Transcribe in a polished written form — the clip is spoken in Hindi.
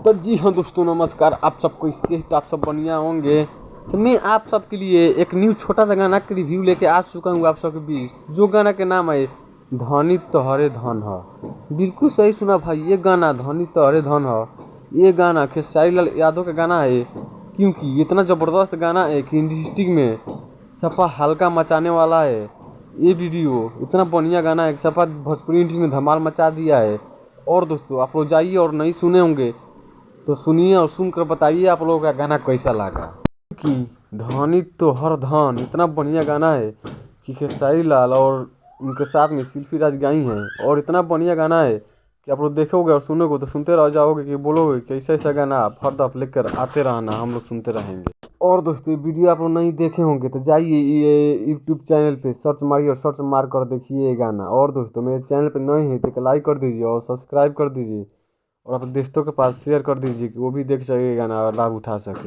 तो जी हाँ दोस्तों, नमस्कार। आप सबको इससे तो आप सब बढ़िया होंगे। तो मैं आप सबके लिए एक न्यू छोटा सा गाना का रिव्यू लेके आ चुका हूँ आप सबके बीच, जो गाना के नाम है धनी तोहरे धन है। बिल्कुल सही सुना भाई, ये गाना धनी तोहरे धन है। ये गाना खेसारी लाल यादव का गाना है, क्योंकि इतना ज़बरदस्त गाना है कि इंडस्ट्री में सपा हल्का मचाने वाला है। ये वीडियो इतना बढ़िया गाना है, सपा भोजपुरी इंडस्ट्री में धमाल मचा दिया है। और दोस्तों, आप लोग जाइए और नहीं सुने होंगे तो सुनिए और सुनकर बताइए आप लोगों का गाना कैसा लगा। कि धनी तो हर धन इतना बढ़िया गाना है कि खेसारी लाल और उनके साथ में शिल्पी राज गाई हैं, और इतना बढ़िया गाना है कि आप लोग देखोगे और सुनोगे तो सुनते रह जाओगे कि बोलोगे कि ऐसा ऐसा गाना आप हर दफ लेकर आते रहना, हम लोग सुनते रहेंगे। और दोस्तों, वीडियो आप लोग नहीं देखे होंगे तो जाइए ये यूट्यूब चैनल पे सर्च मारिए और सर्च मार कर देखिए ये गाना। और दोस्तों, मेरे चैनल पे नए हैं तो लाइक कर दीजिए और सब्सक्राइब कर दीजिए, और अपने दोस्तों के पास शेयर कर दीजिए कि वो भी देख सके गाना और लाभ उठा सके।